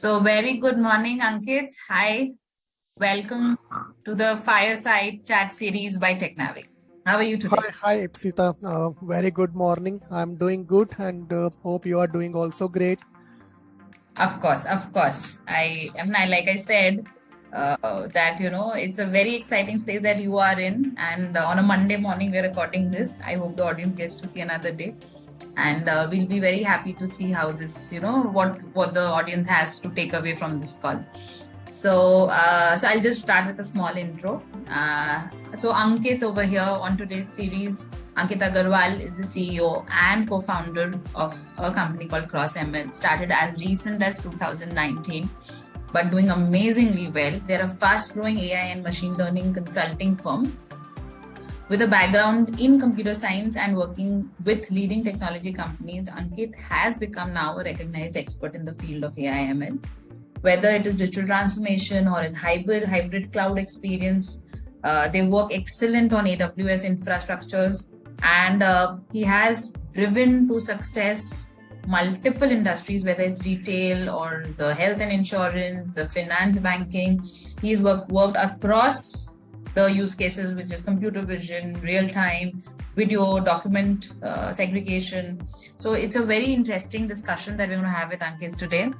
So, very good morning, Ankit. Hi, welcome to the Fireside chat series by TechNavic. How are you today? Hi, Ipsita. Very good morning. I'm doing good and hope you are doing also great. Of course, of course. Like I said, that it's a very exciting space that you are in, and on a Monday morning we're recording this. I hope the audience gets to see another day, and we'll be very happy to see how this, what the audience has to take away from this call. So I'll just start with a small intro. So Ankit over here on today's series, Ankit Aggarwal is the CEO and co-founder of a company called CrossML. Started as recent as 2019, but doing amazingly well. They're a fast-growing AI and machine learning consulting firm with a background in computer science and working with leading technology companies. Ankit has become now a recognized expert in the field of AI/ML, whether it is digital transformation or is hybrid cloud experience. They work excellent on AWS infrastructures, and he has driven to success multiple industries, whether it's retail or the health and insurance, the finance, banking. He's worked across the use cases, which is computer vision, real time, video, document segregation. So it's a very interesting discussion that we're going to have with Ankit today.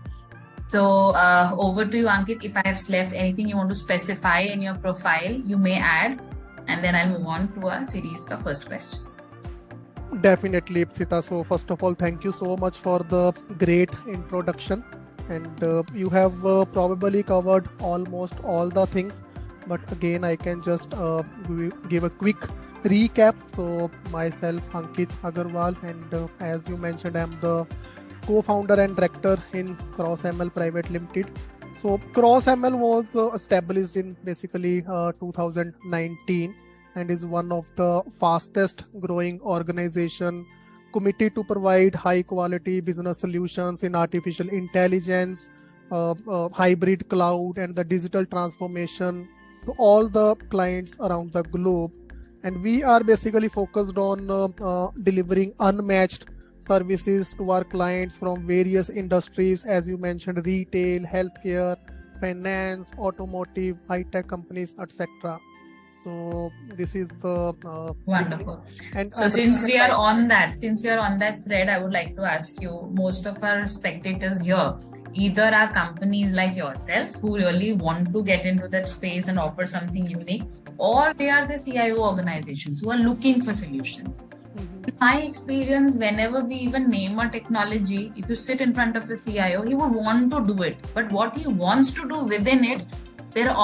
So over to you, Ankit. If I have left anything you want to specify in your profile, you may add, and then I'll move on to our series ka first question. Definitely, Ipsita. So first of all, thank you so much for the great introduction. And you have probably covered almost all the things. But again, I can just give a quick recap. So myself, Ankit Aggarwal, and as you mentioned, I'm the co-founder and director in CrossML Private Limited. So CrossML was established in basically 2019 and is one of the fastest growing organization committed to provide high quality business solutions in artificial intelligence, hybrid cloud, and the digital transformation to all the clients around the globe. And we are basically focused on delivering unmatched services to our clients from various industries, as you mentioned, retail, healthcare, finance, automotive, high-tech companies, etc. So this is the Wonderful. and So since we are on that thread, I would like to ask you, most of our spectators here either are companies like yourself who really want to get into that space and offer something unique, or they are the CIO organizations who are looking for solutions. In my experience, whenever we even name a technology, if you sit in front of a CIO, he would want to do it. But what he wants to do within it, they're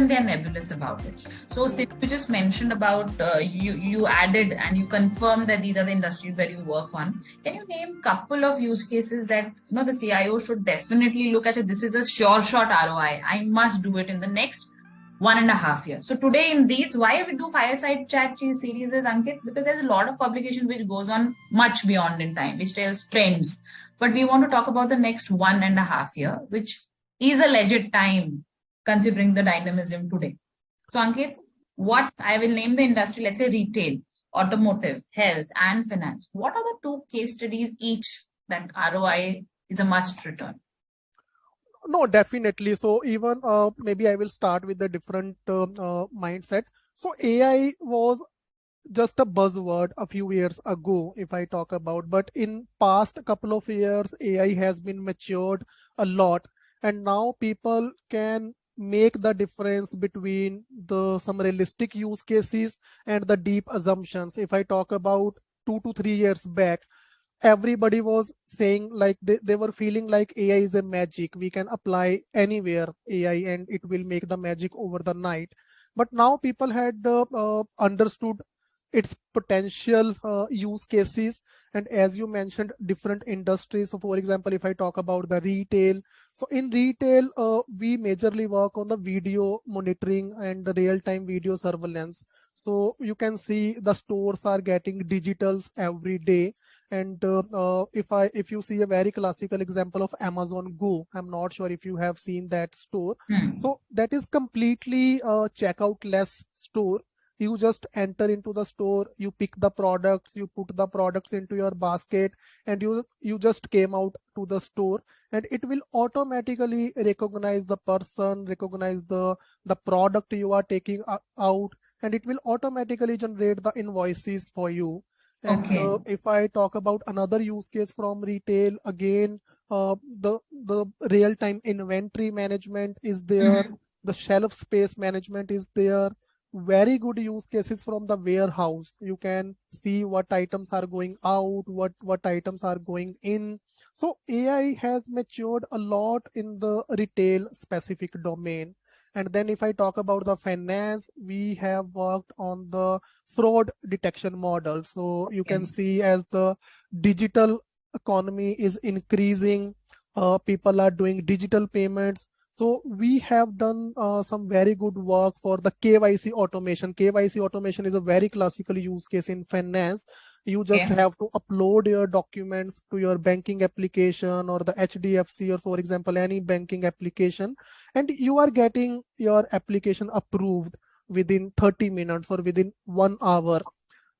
nebulous about it. So since you just mentioned about you added and you confirmed that these are the industries where you work on, can you name couple of use cases that the CIO should definitely look at? This is a sure shot ROI. I must do it in the next 1.5 years. So today in these, why we do fireside chat series is, Ankit, because there's a lot of publication which goes on much beyond in time, which tells trends. But we want to talk about the next 1.5 year, which is a legit time considering the dynamism today. So Ankit, what I will name the industry, let's say retail, automotive, health, and finance. What are the two case studies each that ROI is a must return? No, definitely. So even maybe I will start with a different mindset. So AI was just a buzzword a few years ago, if I talk about, but in past couple of years, AI has been matured a lot, and now people can make the difference between the some realistic use cases and the deep assumptions. If I talk about 2 to 3 years back, everybody was saying like they were feeling like AI is a magic. We can apply anywhere AI and it will make the magic over the night. But now people had understood its potential use cases. And as you mentioned, different industries. So for example, if I talk about the retail, so in retail, we majorly work on the video monitoring and the real-time video surveillance. So you can see the stores are getting digitals every day. And if you see a very classical example of Amazon Go, I'm not sure if you have seen that store. So that is completely checkout less store. You just enter into the store, you pick the products, you put the products into your basket, and you just came out to the store, and it will automatically recognize the person, recognize the product you are taking out, and it will automatically generate the invoices for you. And Okay. if I talk about another use case from retail, again, the real time inventory management is there, Mhm. the shelf space management is there. Very good use cases from the warehouse. You can see what items are going out, what items are going in. So AI has matured a lot in the retail specific domain. And then if I talk about the finance, we have worked on the fraud detection model. So you can Okay. see as the digital economy is increasing, people are doing digital payments. So we have done some very good work for the KYC automation. KYC automation is a very classical use case in finance. You just Okay. have to upload your documents to your banking application or the HDFC, or for example any banking application, and you are getting your application approved within 30 minutes or within 1 hour.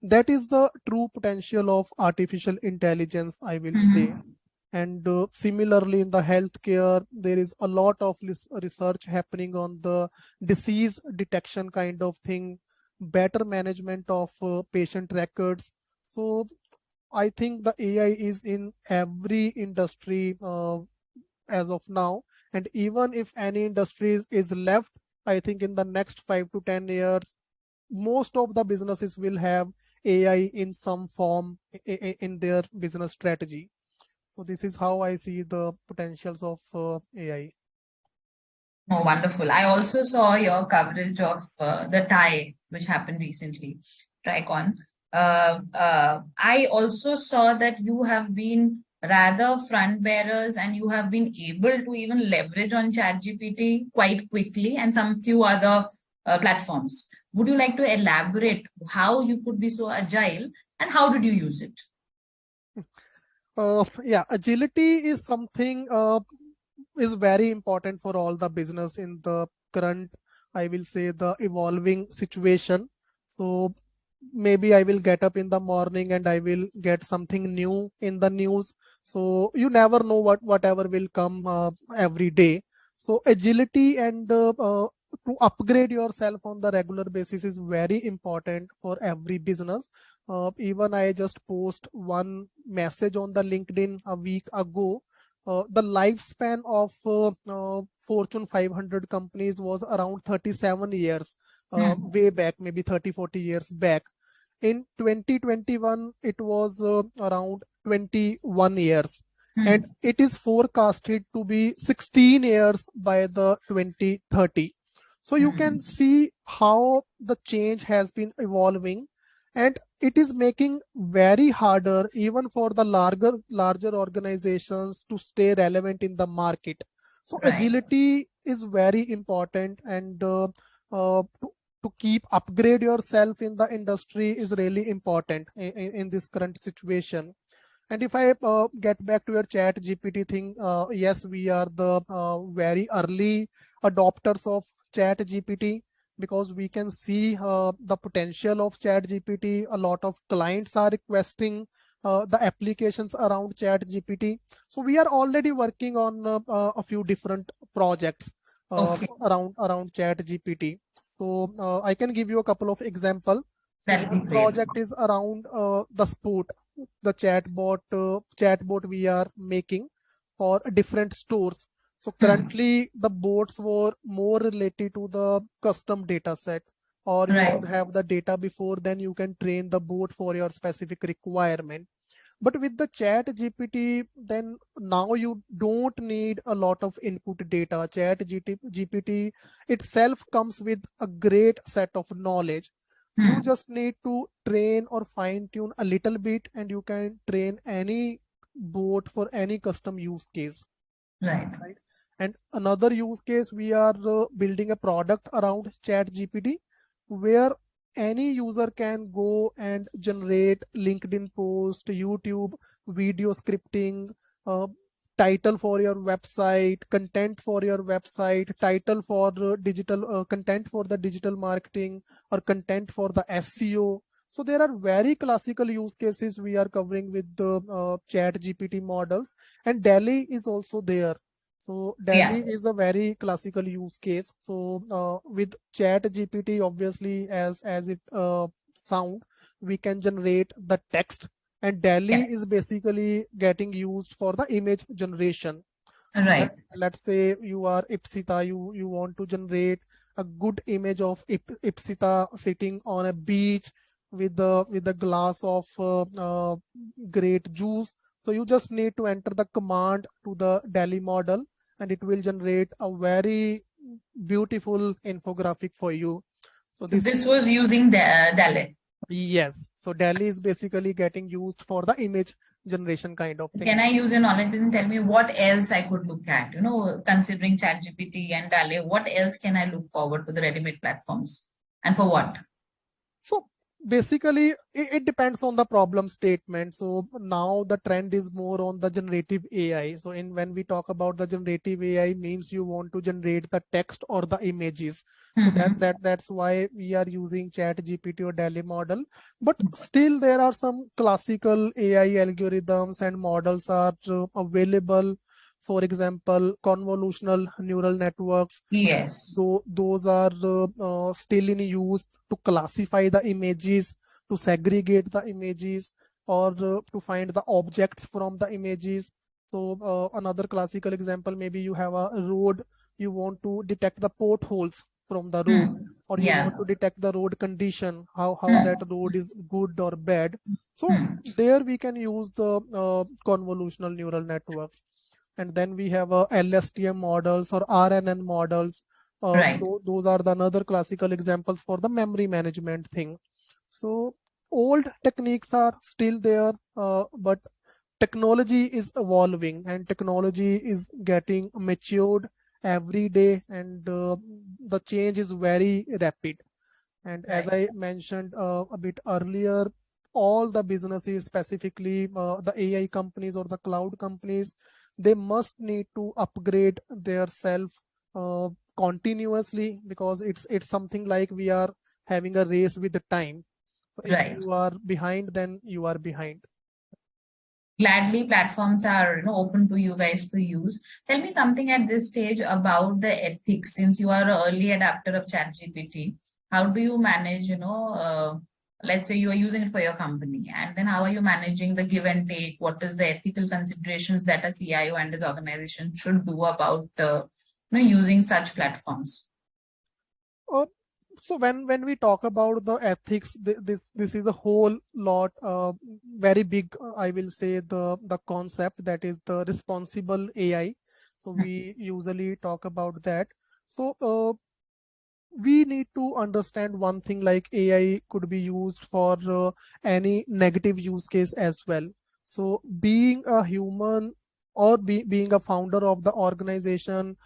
That is the true potential of artificial intelligence, I will say. Mhm. And similarly in the healthcare, there is a lot of research happening on the disease detection kind of thing, better management of patient records. So I think the AI is in every industry as of now. And even if any industries is left, I think in the next 5 to 10 years, most of the businesses will have AI in some form in their business strategy. So this is how I see the potentials of AI. Oh, wonderful. I also saw your coverage of the tie, which happened recently, TriCon. I also saw that you have been rather front bearers and you have been able to even leverage on ChatGPT quite quickly and some few other platforms. Would you like to elaborate how you could be so agile and how did you use it? Yeah, agility is something is very important for all the business in the current, I will say, the evolving situation. So maybe I will get up in the morning and I will get something new in the news. So you never know whatever will come every day. So agility and to upgrade yourself on the regular basis is very important for every business. Even I just post one message on the LinkedIn a week ago. The lifespan of Fortune 500 companies was around 37 years, Hmm. way back, maybe 30, 40 years back. In 2021, it was around 21 years. And Hmm. it is forecasted to be 16 years by the 2030. So you can Hmm. see how the change has been evolving, and it is making very harder even for the larger organizations to stay relevant in the market. So Right. agility is very important, and to keep upgrade yourself in the industry is really important in this current situation. And if I get back to your chat GPT thing, yes, we are the very early adopters of chat GPT, because we can see the potential of chat GPT. A lot of clients are requesting the applications around chat GPT. So we are already working on a few different projects Okay. around chat GPT. So I can give you a couple of example. So That'll be one great. project is around the sport, the chatbot we are making for different stores. So Hmm. currently the bots were more related to the custom data set, or you Right. should have the data before, then you can train the bot for your specific requirement. But with the chat GPT, then now you don't need a lot of input data. GPT itself comes with a great set of knowledge. You Hmm. just need to train or fine tune a little bit, and you can train any bot for any custom use case, Right. right? And another use case, we are building a product around chat gpt, where any user can go and generate LinkedIn post, YouTube video scripting, uh, title for your website, content for your website, title for digital content for the digital marketing, or content for the SEO. So there are very classical use cases we are covering with the chat GPT models, and Delhi is also there. So Delhi Yeah, is a very classical use case. So with chat GPT, obviously, as it sound, we can generate the text, and Delhi yeah, is basically getting used for the image generation. So right. let's say you are Ipsita, you want to generate a good image of Ipsita sitting on a beach with a glass of great juice. So you just need to enter the command to the Delhi model, and it will generate a very beautiful infographic for you. So So this this is, was using the Dalit. yes. So Delhi is basically getting used for the image generation kind of Can thing. I use your knowledge base and tell me what else I could look at? Considering ChatGPT and Dalit, what else can I look forward to the ready-made platforms? And for what? So basically, it depends on the problem statement. So now the trend is more on the generative AI. So in when we talk about the generative AI, means you want to generate the text or the images. So Mm-hmm. that's why we are using Chat GPT or DALL-E model. But still, there are some classical AI algorithms and models are available. For example, convolutional neural networks, Yes. though those are still in use to classify the images, to segregate the images, or to find the objects from the images. So another classical example, maybe you have a road, you want to detect the potholes from the road, Hmm. or you Yeah. want to detect the road condition, how that Hmm. road is good or bad. So Hmm. there we can use the convolutional neural networks. And then we have LSTM models or RNN models. Right. Those are the another classical examples for the memory management thing. So old techniques are still there, but technology is evolving and technology is getting matured every day, and the change is very rapid. And as Right. I mentioned a bit earlier, all the businesses, specifically the AI companies or the cloud companies, they must need to upgrade their self uh, continuously, because it's something like we are having a race with the time. So if Right. you are behind, then you are behind. Gladly platforms are open to you guys to use. Tell me something at this stage about the ethics, since you are an early adapter of ChatGPT. How do you manage, let's say you are using it for your company, and then how are you managing the give and take? What is the ethical considerations that a CIO and his organization should do about using such platforms? Uh, so when we talk about the ethics, this is a whole lot, very big. I will say the concept that is the responsible AI. So Hmm. we usually talk about that. So we need to understand one thing, like AI could be used for any negative use case as well. So being a human or being a founder of the organization,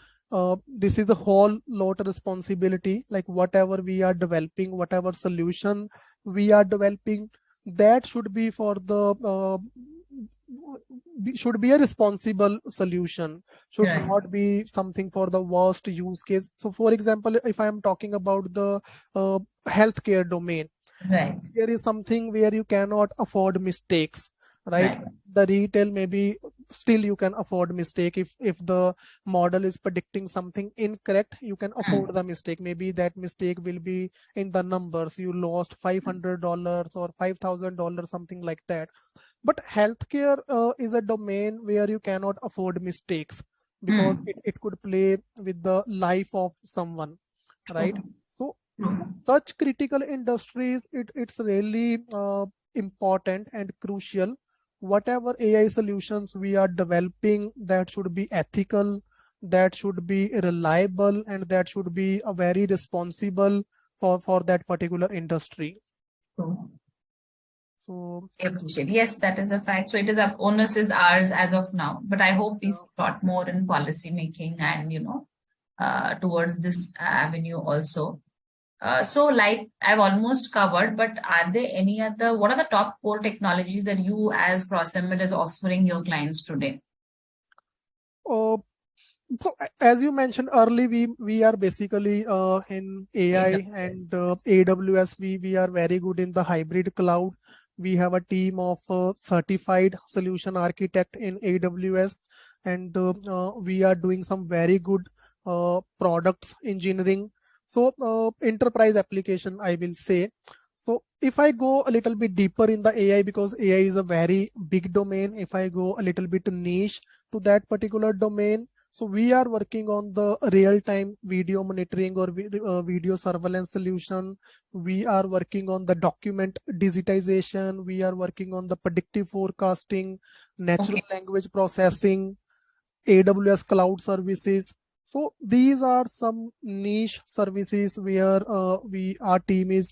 this is a whole lot of responsibility. Like whatever we are developing, whatever solution we are developing, that should be for the should be a responsible solution, should Right, not be something for the worst use case. So for example, if I am talking about the healthcare domain, right, healthcare is something where you cannot afford mistakes, right? right. The retail, maybe still you can afford mistake. If the model is predicting something incorrect, you can Hmm. afford the mistake. Maybe that mistake will be in the numbers, you lost $500 or $5,000, something like that. But healthcare is a domain where you cannot afford mistakes, because Hmm. it could play with the life of someone, right? True, So for true. such critical industries, it's really important and crucial. Whatever AI solutions we are developing, that should be ethical, that should be reliable, and that should be a very responsible for that particular industry. True. So I appreciate. Yes, that is a fact. So it is up onus is ours as of now. But I hope we yeah. see a lot more in policy making and towards this avenue also. So like I've almost covered, but are there any other what are the top core technologies that you as CrossML is offering your clients today? uh, So as you mentioned early, we are basically in AI AWS. and AWS. We are very good in the hybrid cloud. We have a team of certified solution architect in AWS, and we are doing some very good products engineering. So enterprise application, I will say. So if I go a little bit deeper in the AI, because AI is a very big domain, if I go a little bit niche to that particular domain, so we are working on the real-time video monitoring or video surveillance solution. We are working on the document digitization. We are working on the predictive forecasting, natural Okay. language processing, AWS cloud services. So these are some niche services where our team is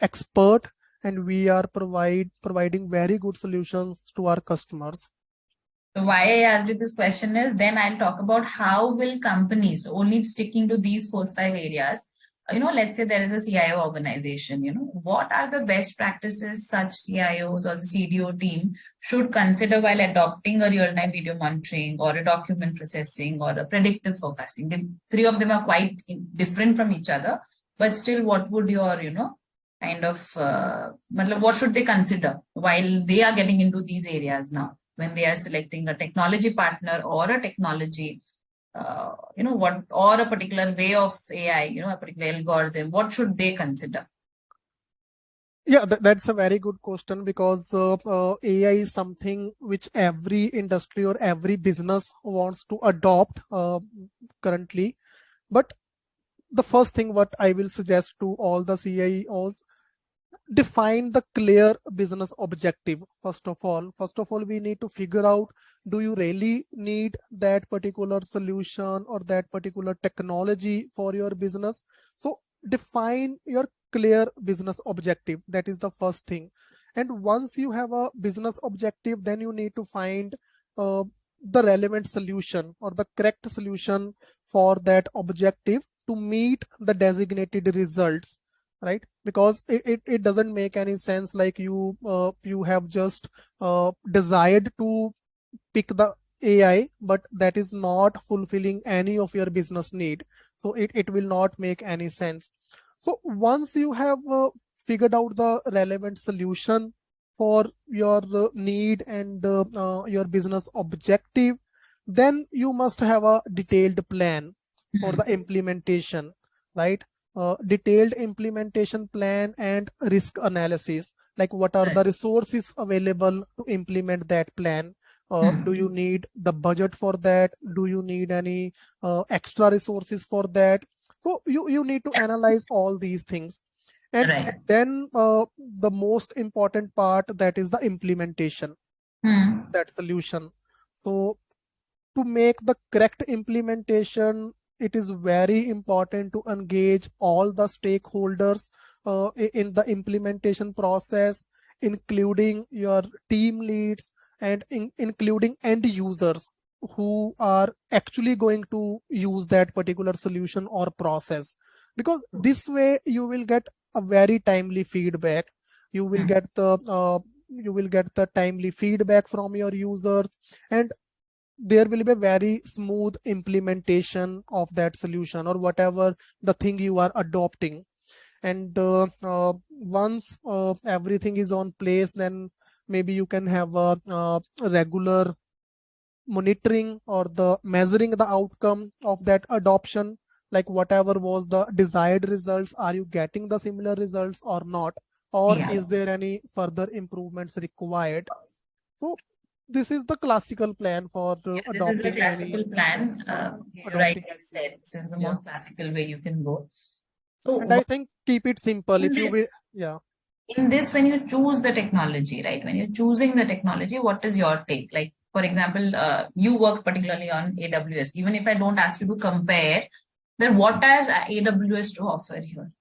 expert, and we are providing very good solutions to our customers. So why I asked you this question is then I'll talk about how will companies only sticking to these 4 5 areas. Let's say there is a CIO organization, what are the best practices such CIOs or the CDO team should consider while adopting a real-time video monitoring or a document processing or a predictive forecasting? The three of them are quite different from each other, but still what would your, kind of, what should they consider while they are getting into these areas now? When they are selecting a technology partner or a technology, what or a particular way of AI, a particular algorithm, what should they consider? Yeah, that's a very good question, because AI is something which every industry or every business wants to adopt currently. But the first thing what I will suggest to all the CIOs, define the clear business objective. First of all we need to figure out, do you really need that particular solution or that particular technology for your business? So define your clear business objective. That is the first thing. And once you have a business objective, then you need to find uh, the relevant solution or the correct solution for that objective to meet the designated results, right? Because it doesn't make any sense like you have just desired to pick the AI, but that is not fulfilling any of your business need. So it will not make any sense. So once you have figured out the relevant solution for your need and your business objective, then you must have a detailed plan for the implementation, right? Detailed implementation plan and risk analysis, like what are the Right. resources available to implement that plan. Do you need the budget for that? Do you need any extra resources for that? So you need to analyze all these things. And Right. then the most important part, that is the implementation, Hmm. that solution. So to make the correct implementation, it is very important to engage all the stakeholders in the implementation process, including your team leads and including end users who are actually going to use that particular solution or process. Because this way you will get a very timely feedback. You will Hmm. get the timely feedback from your users, and there will be a very smooth implementation of that solution or whatever the thing you are adopting. And once everything is on place, then maybe you can have a regular monitoring or the measuring the outcome of that adoption, like whatever was the desired results, are you getting the similar results or not, or Yeah. is there any further improvements required? So this is the classical plan for This is a adopting classical any plan. You adopting rightly any. said this is the Yeah. most classical way you can go. So And I think keep it simple. in If you will, this, yeah. when you choose the technology, right? When you're choosing the technology, what is your take? Like, for example, you work particularly on AWS. Even if I don't ask you to compare, then what has AWS to offer here?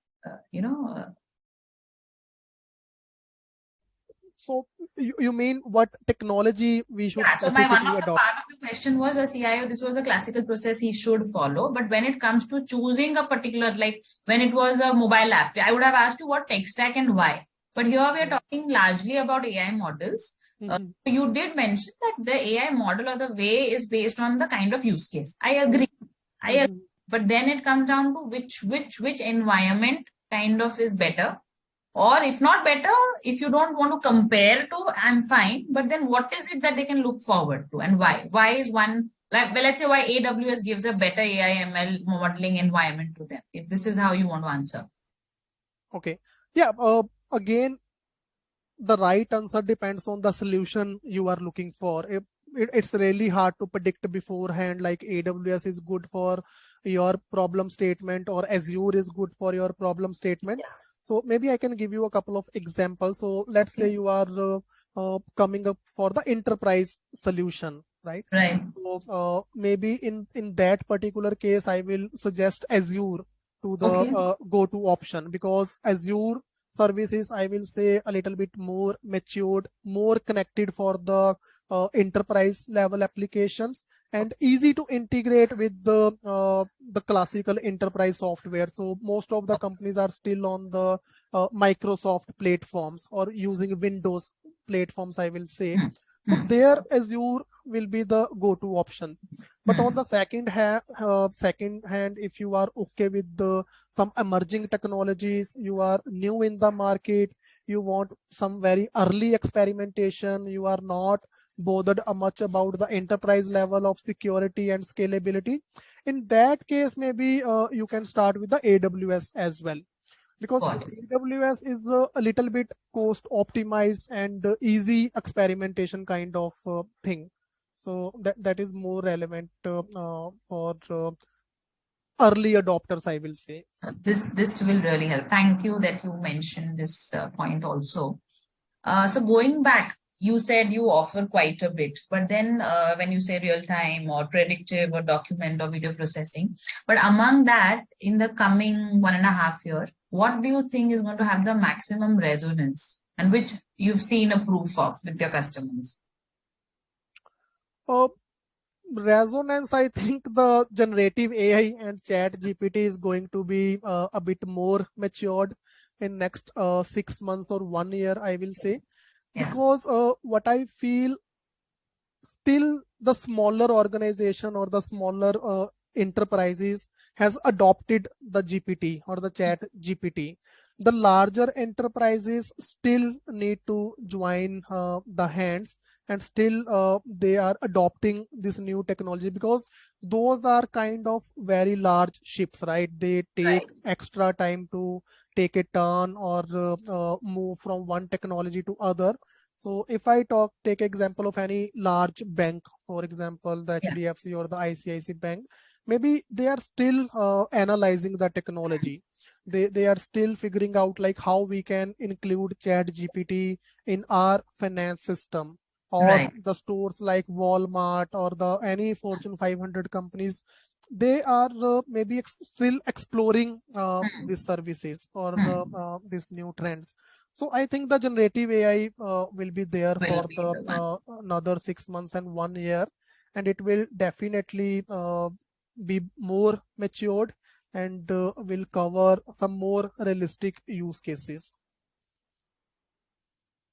So you mean what technology we should Yeah. So my one specifically of the adopt? part of the question was a CIO. This was a classical process he should follow. But when it comes to choosing a particular, like when it was a mobile app, I would have asked you what tech stack and why. But here we are Yeah. talking largely about AI models. Mhm. You did mention that the AI model or the way is based on the kind of use case. I agree. I agree. Mhm. But then it comes down to which environment kind of is better, or if not better, if you don't want to compare to, I'm fine. But then what is it that they can look forward to, and why? Why is one like, well, let's say why AWS gives a better AI ML modeling environment to them, if this is how you want to answer. Okay. Yeah. Again, the right answer depends on the solution you are looking for. It's really hard to predict beforehand, like AWS is good for your problem statement or Azure is good for your problem statement. So maybe I can give you a couple of examples. So let's say Okay. you are coming up for the enterprise solution, right? Right. So maybe in that particular case, I will suggest Azure to the Okay. go-to option, because Azure services, I will say, a little bit more matured, more connected for the enterprise level applications, and easy to integrate with the classical enterprise software. So most of the companies are still on the Microsoft platforms or using Windows platforms, I will say. Hmm. So Hmm. there Azure will be the go-to option. But on Hmm. the second hand, if you are okay with the some emerging technologies, you are new in the market, you want some very early experimentation, you are not bothered much about the enterprise level of security and scalability, in that case maybe you can start with the AWS as well, because Got it. AWS is a little bit cost optimized and easy experimentation kind of thing. So that is more relevant for early adopters, I will say. This will really help. Thank you that you mentioned this point also. So going back, you said you offer quite a bit, but then when you say real time or predictive or document or video processing, but among that, in the coming 1.5 years, what do you think is going to have the maximum resonance and which you've seen a proof of with your customers? uh, Resonance, I think the generative AI and chat GPT is going to be a bit more matured in next 6 months or 1 year, I will say, Yeah, because what I feel, still the smaller organization or the smaller enterprises has adopted the GPT or the chat GPT. The larger enterprises still need to join the hands, and still they are adopting this new technology, because those are kind of very large ships, right? They take right. extra time to take a turn or move from one technology to other. So if I take example of any large bank, for example, the Yeah, HDFC or the ICICI bank, maybe they are still analyzing the technology. They are still figuring out like how we can include Chat GPT in our finance system, or right. the stores like Walmart or the any Fortune 500 companies. They are maybe still exploring Hmm. these services or Hmm. these new trends. So I think the generative AI will be there Will for be the the one. another 6 months and 1 year, and it will definitely be more matured and will cover some more realistic use cases.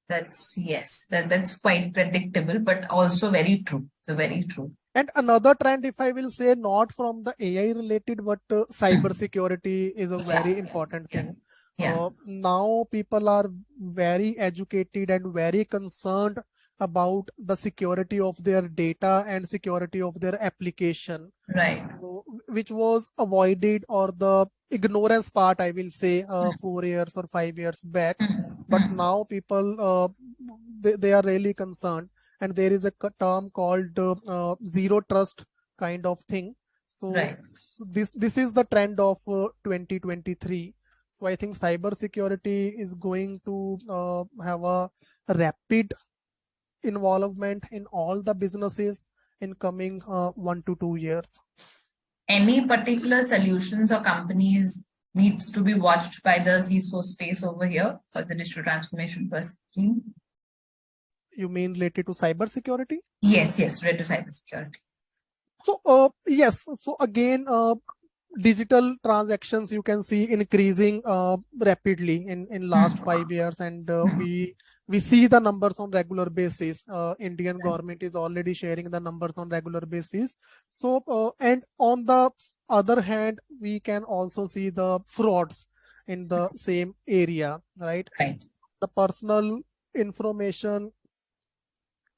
That's yes, that's quite predictable, but also very true. So very true. And another trend, if I will say, not from the AI related, but cyber Hmm. security is a Yeah, very important yeah, thing. yeah. Now people are very educated and very concerned about the security of their data and security of their application, Right. which was avoided, or the ignorance part, I will say, Hmm. 4 years or 5 years back. Hmm. But Hmm. now people, they are really concerned, and there is a term called zero trust kind of thing. So Right. this is the trend of 2023. So I think cyber security is going to have a rapid involvement in all the businesses in coming 1 to 2 years. Any particular solutions or companies needs to be watched by the CISO space over here for the digital transformation first team? You mean related to cyber security? Yes, yes, related to cybersecurity. So yes, so again, digital transactions you can see increasing rapidly in last Hmm. 5 years, and Hmm. we we see the numbers on regular basis. Indian government is already sharing the numbers on regular basis. So and on the other hand, we can also see the frauds in the same area, right? Right. The personal information,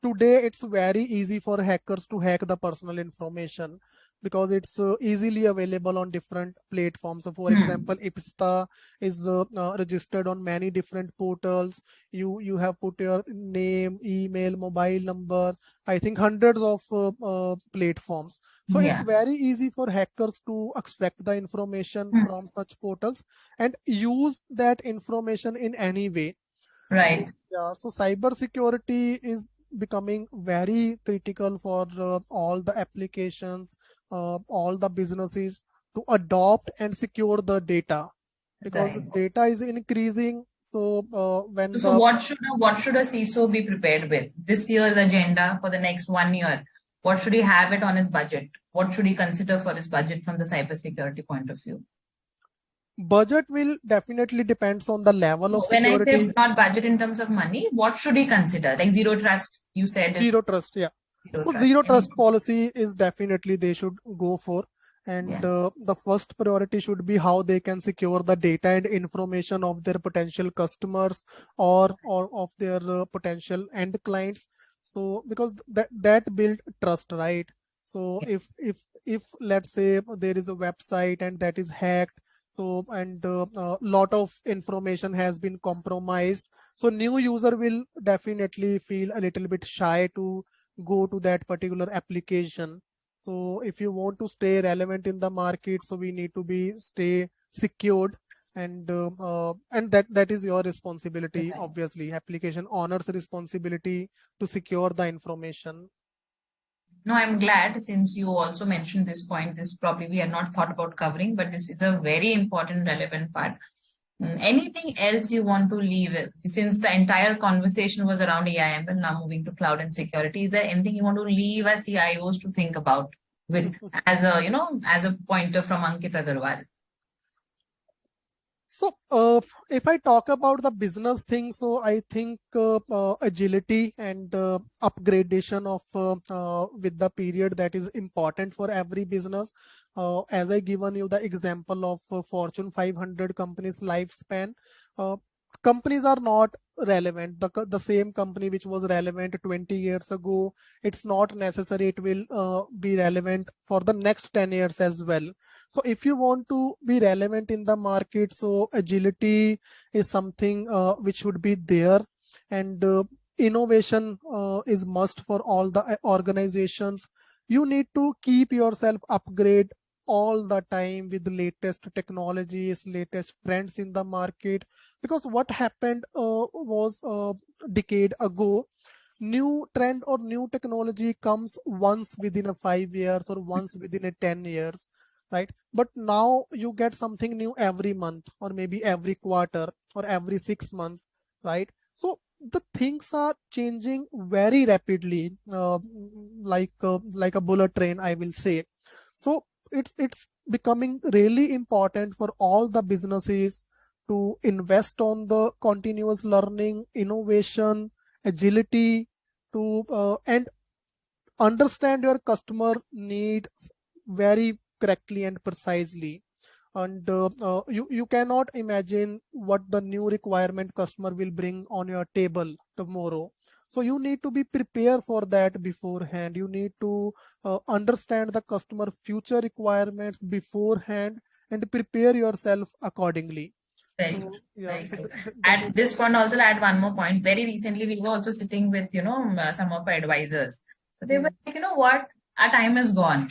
today it's very easy for hackers to hack the personal information because it's easily available on different platforms. So for Hmm. example, ipsta is registered on many different portals. You have put your name, email, mobile number, I think hundreds of platforms. So it's Yeah. very easy for hackers to extract the information Hmm. from such portals and use that information in any way. So Right. yeah, so cyber security is becoming very critical for all the applications, all the businesses to adopt and secure the data because Right. data is increasing. So when So the what should a CISO be prepared with? This year's agenda for the next 1 year. What should he have it on his budget? What should he consider for his budget from the cybersecurity point of view? budget will definitely depends on the level No, of when I say security. not budget in terms of money, what should he consider? Like zero trust, you said is Zero trust, yeah. zero So trust. zero Any, trust policy is definitely they should go for. And yeah, the first priority should be how they can secure the data and information of their potential customers or of their potential end clients. So because that build trust, right? So if let's say there is a website and that is hacked, so and a lot of information has been compromised, so new user will definitely feel a little bit shy to go to that particular application. So if you want to stay relevant in the market, so we need to be stay secured, and that is your responsibility. right. Obviously, application owners responsibility to secure the information. No, I'm glad since you also mentioned this point. This probably we had not thought about covering, but this is a very important, relevant part. Anything else you want to leave with? Since the entire conversation was around AI, but now moving to cloud and security, is there anything you want to leave as CIOs to think about with as a as a pointer from Ankit Agarwal? So, if I talk about the business thing, so I think agility and upgradation of with the period that is important for every business. As I given you the example of Fortune 500 companies lifespan, uh, companies are not relevant. The same company which was relevant 20 years ago, it's not necessary it will be relevant for the next 10 years as well. So if you want to be relevant in the market, so agility is something which should be there, and innovation is must for all the organizations. You need to keep yourself upgrade all the time with the latest technologies, latest trends in the market. Because what happened was a decade ago, new trend or new technology comes once within a 5 years or once within a 10 years, right? But now you get something new every month or maybe every quarter or every 6 months, right? So the things are changing very rapidly, like a bullet train, I will say. So it's becoming really important for all the businesses to invest on the continuous learning, innovation, agility, to and understand your customer needs very correctly and precisely. And you cannot imagine what the new requirement customer will bring on your table tomorrow. So you need to be prepared for that beforehand. You need to understand the customer future requirements beforehand and prepare yourself accordingly. Very true. So yeah, Very so true. that At is this point, also add one more point. Very recently, we were also sitting with, some of our advisors. So they were Mhm, like, you know what? Our time is gone,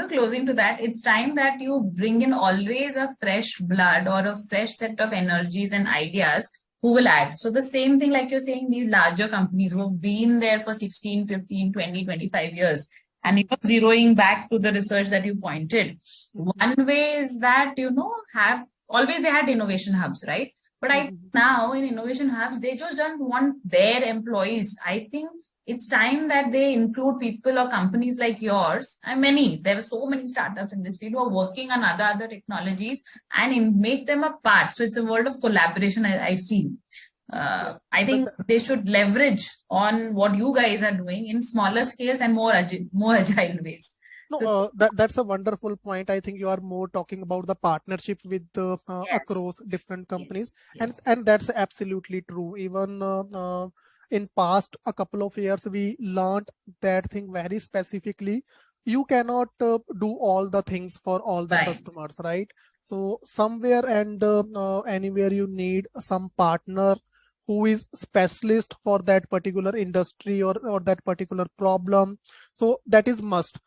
closing to that. It's time that you bring in always a fresh blood or a fresh set of energies and ideas who will add. So the same thing, like you're saying, these larger companies who have been there for 16, 15, 20, 25 years. And mhm, zeroing back to the research that you pointed, mhm, one way is that, have always they had innovation hubs, right? But I think mhm, now in innovation hubs, they just don't want their employees. I think it's time that they include people or companies like yours and many. There are so many startups in this field who are working on other technologies and make them a part. So it's a world of collaboration, I feel. I think they should leverage on what you guys are doing in smaller scales and more agile ways. No, So that's a wonderful point. I think you are more talking about the partnership with yes, across different yes, companies, and yes, that's absolutely true. Even in past a couple of years, we learned that thing very specifically. You cannot do all the things for all the right. customers, right? So somewhere and anywhere you need some partner who is specialist for that particular industry or that particular problem. So that is must.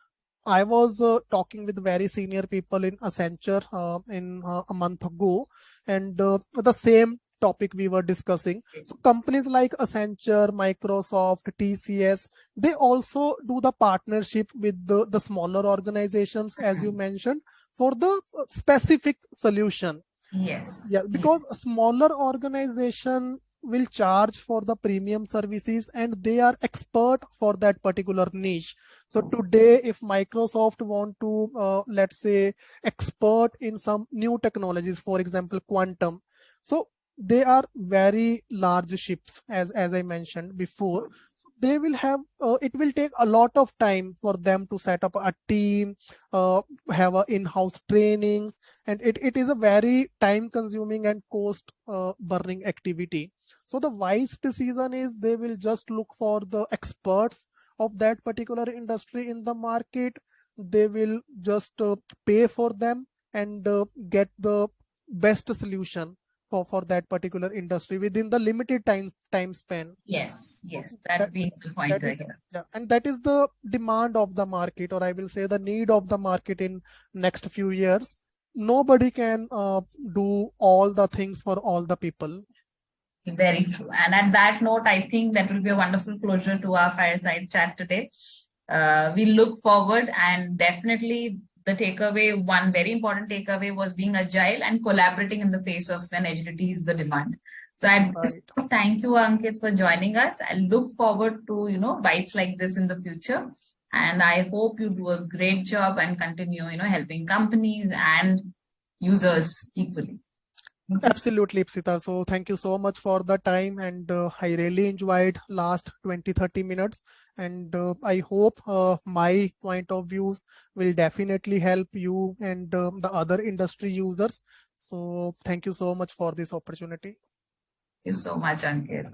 I was talking with very senior people in Accenture in a month ago, and the same topic we were discussing. So companies like Accenture, Microsoft, TCS, they also do the partnership with the smaller organizations, as you Mhm. mentioned, for the specific solution. Yes, Yeah, because a yes, smaller organization will charge for the premium services and they are expert for that particular niche. So today, if Microsoft want to, let's say, expert in some new technologies, for example, quantum, so they are very large ships, as I mentioned before. So they will have, it will take a lot of time for them to set up a team, have a in-house trainings, and it is a very time consuming and cost burning activity. So the wise decision is they will just look for the experts of that particular industry in the market. They will just pay for them and get the best solution for that particular industry within the limited time span. yes, So yes. That being the that pointer is, here. yeah, and that is the demand of the market, or I will say the need of the market in next few years. Nobody can do all the things for all the people. Very true. And at that note, I think that will be a wonderful closure to our fireside chat today. We look forward, and definitely the takeaway, one very important takeaway was being agile and collaborating in the face of when agility is the demand. So I just Right. thank you, Ankit, for joining us. I look forward to, bites like this in the future. And I hope you do a great job and continue, helping companies and users equally. Thank you. Absolutely, Ipsita. So thank you so much for the time, and I really enjoyed last 20-30 minutes. And I hope my point of views will definitely help you and the other industry users. So thank you so much for this opportunity. Thank you so much, Ankit.